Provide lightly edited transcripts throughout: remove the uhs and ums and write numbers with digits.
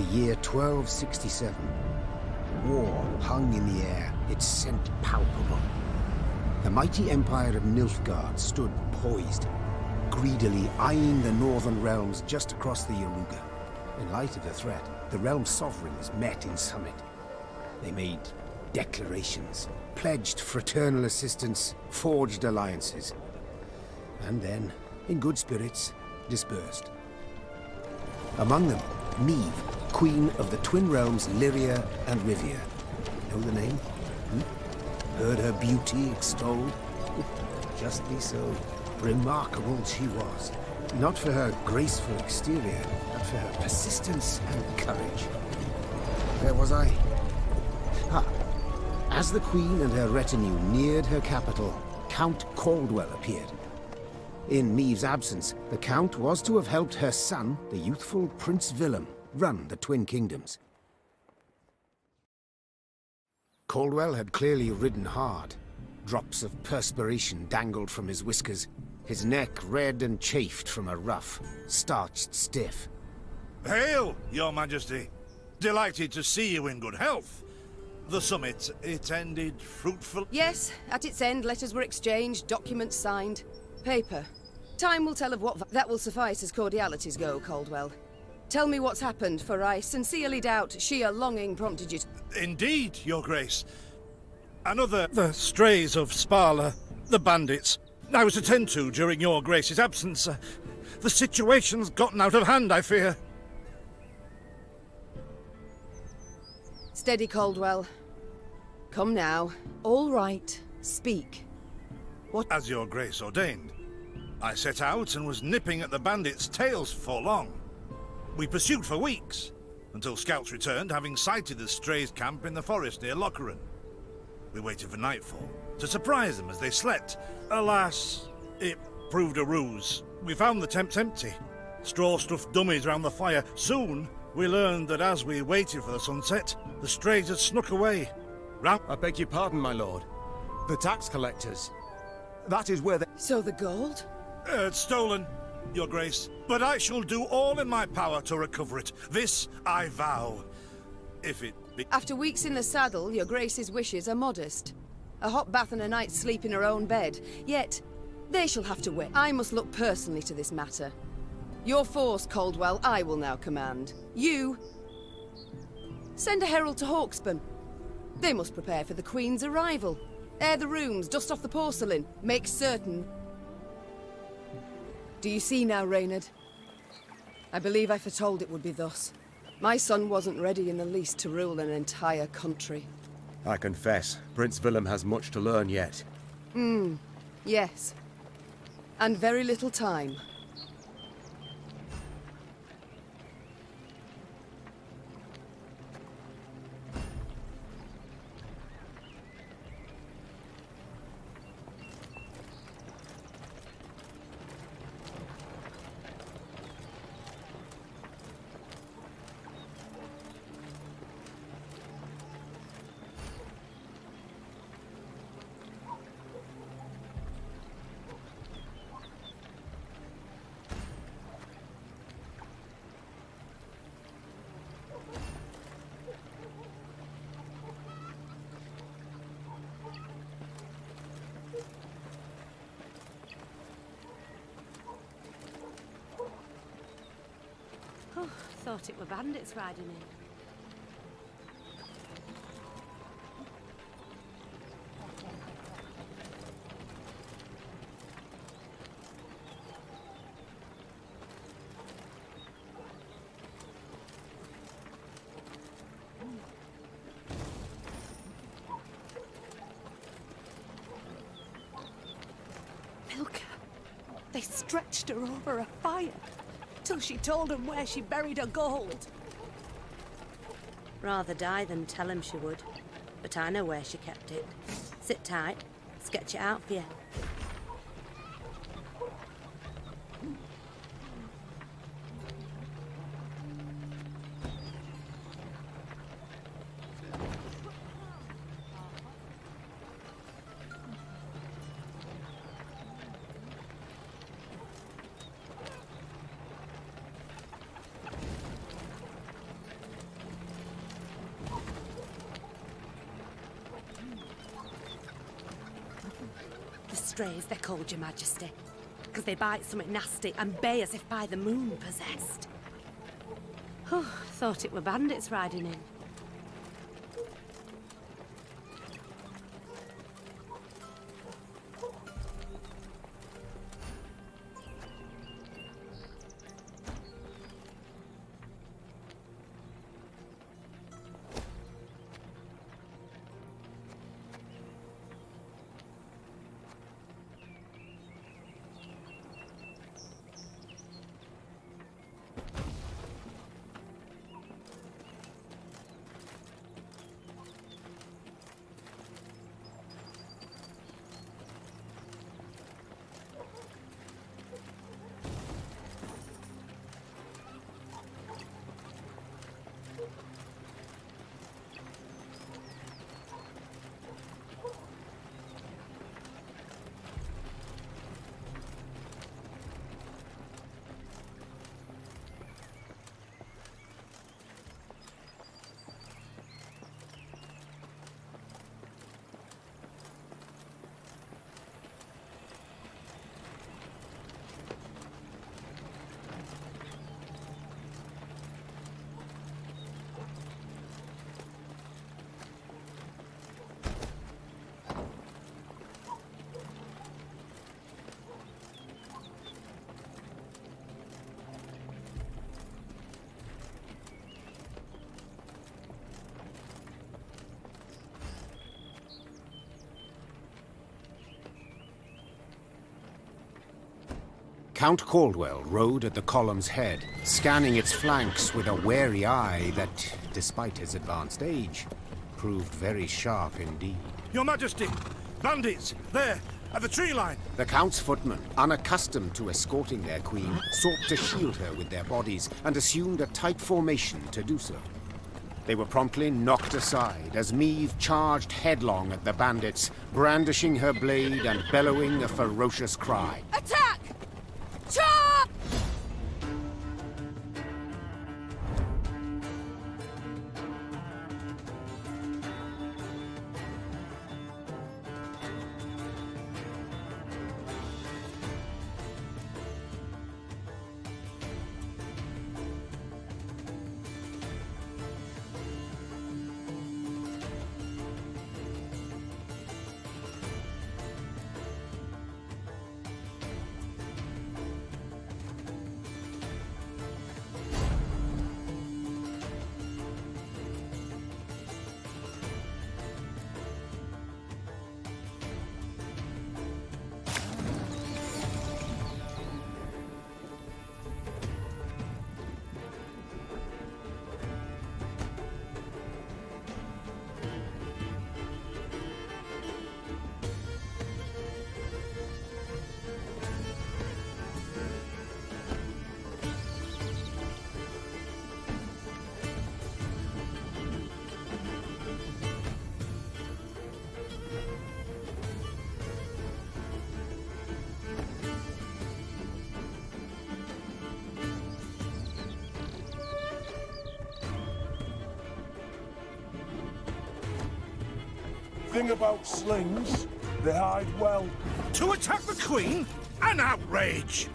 The year 1267. War hung in the air, its scent palpable. The mighty empire of Nilfgaard stood poised, greedily eyeing the northern realms just across the Yaruga. In light of the threat, the realm's sovereigns met in summit. They made declarations, pledged fraternal assistance, forged alliances, and then, in good spirits, dispersed. Among them, Neve, Queen of the Twin Realms Lyria and Rivia. Know the name? Heard her beauty extolled? Justly so. Remarkable she was. Not for her graceful exterior, but for her persistence and courage. Where was I? As the Queen and her retinue neared her capital, Count Caldwell appeared. In Neve's absence, the Count was to have helped her son, the youthful Prince Willem, run the Twin Kingdoms. Caldwell had clearly ridden hard. Drops of perspiration dangled from his whiskers, his neck red and chafed from a ruff, starched stiff. Hail, Your Majesty! Delighted to see you in good health. The summit, it ended fruitful? Yes, at its end, letters were exchanged, documents signed. Paper. Time will tell of what that will suffice as cordialities go, Caldwell. Tell me what's happened, for I sincerely doubt sheer longing prompted you to... Indeed, Your Grace. The strays of Sparla, the bandits, I was to tend to during Your Grace's absence. The situation's gotten out of hand, I fear. Steady, Caldwell. Come now. All right. Speak. What... As Your Grace ordained, I set out and was nipping at the bandits' tails for long. We pursued for weeks, until scouts returned, having sighted the strays' camp in the forest near Locheren. We waited for nightfall to surprise them as they slept. Alas, it proved a ruse. We found the tents empty, straw-stuffed dummies round the fire. Soon, we learned that as we waited for the sunset, the strays had snuck away. I beg your pardon, my lord. The tax collectors. That is where they... So the gold? It's stolen, Your Grace. But I shall do all in my power to recover it. This I vow. If it be... After weeks in the saddle, Your Grace's wishes are modest. A hot bath and a night's sleep in her own bed. Yet, they shall have to wait. I must look personally to this matter. Your force, Caldwell, I will now command. You... send a herald to Hawksburn. They must prepare for the Queen's arrival. Air the rooms, dust off the porcelain. Make certain... Do you see now, Reynard? I believe I foretold it would be thus. My son wasn't ready in the least to rule an entire country. I confess, Prince Willem has much to learn yet. Yes. And very little time. Oh, thought it were bandits riding in. Milka. They stretched her over a fire till she told them where she buried her gold. Rather die than tell him she would. But I know where she kept it. Sit tight. Sketch it out for you. strays, they're called, Your Majesty. Because they bite something nasty and bay as if by the moon possessed. Oh, thought it were bandits riding in. Count Caldwell rode at the column's head, scanning its flanks with a wary eye that, despite his advanced age, proved very sharp indeed. Your Majesty! Bandits! There! At the tree line! The Count's footmen, unaccustomed to escorting their queen, sought to shield her with their bodies and assumed a tight formation to do so. They were promptly knocked aside as Meve charged headlong at the bandits, brandishing her blade and bellowing a ferocious cry. Attack! Charge! Thing about slings, they hide well. To attack the Queen? An outrage!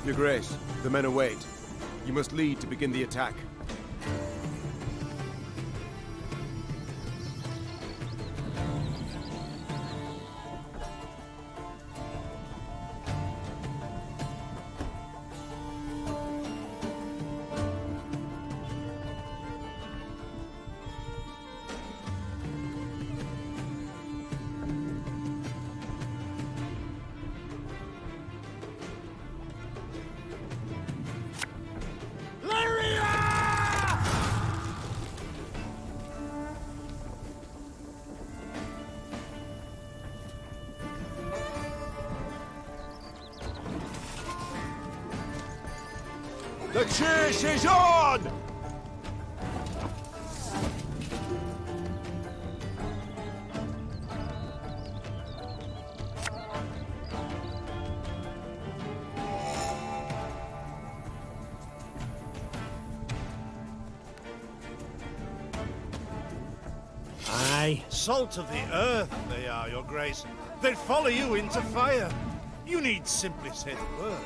Your Grace, the men await. You must lead to begin the attack. The chase is on! Aye. Salt of the earth, they are, your grace. They'd follow you into fire. You need simply say the word.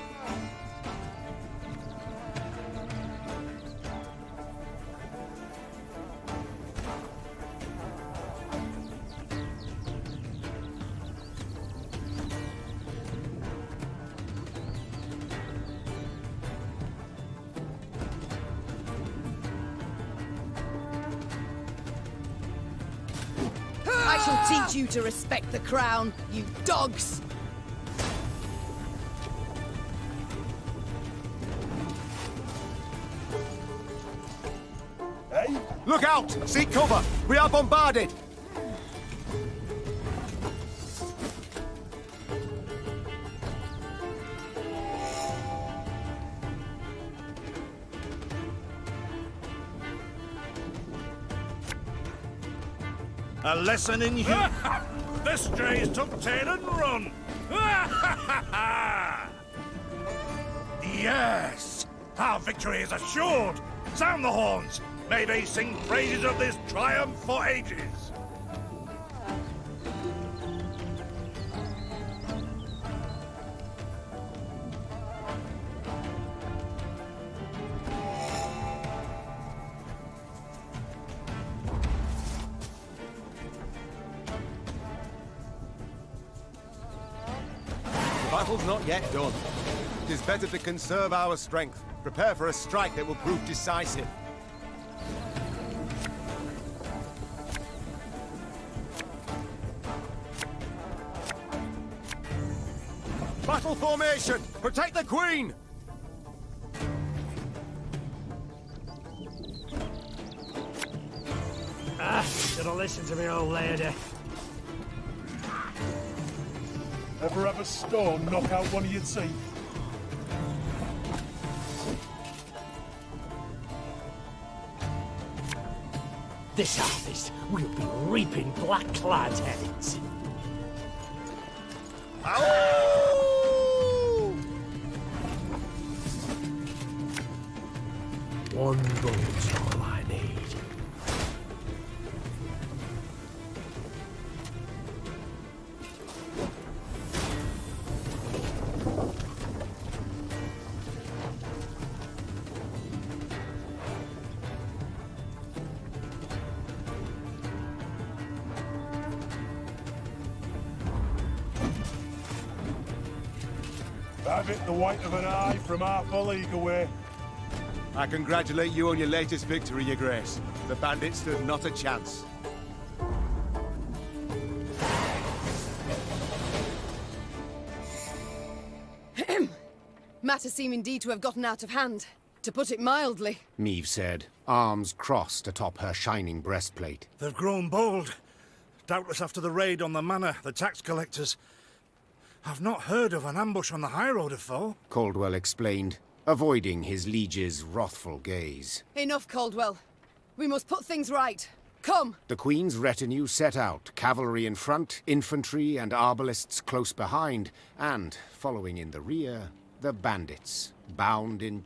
I shall teach you to respect the crown, you dogs! Hey? Look out! Seek cover! We are bombarded! A lesson in you. The strays took tail and run. Yes! Our victory is assured! Sound the horns! May they sing praises of this triumph for ages! The battle's not yet done. It is better to conserve our strength. Prepare for a strike that will prove decisive. Battle formation! Protect the Queen! Should have listened to me old lady. Ever have a stone knock out one of your teeth? This harvest, we'll be reaping black-clad heads. One bullet's all I need. Have it the white of an eye from half a league away. I congratulate you on your latest victory, Your Grace. The bandits stood not a chance. Matters seem indeed to have gotten out of hand, to put it mildly. Meve said, arms crossed atop her shining breastplate. They've grown bold. Doubtless after the raid on the manor, the tax collectors. I've not heard of an ambush on the high road afore. Caldwell explained, avoiding his liege's wrathful gaze. Enough, Caldwell. We must put things right. Come! The Queen's retinue set out, cavalry in front, infantry and arbalists close behind, and, following in the rear, the bandits, bound in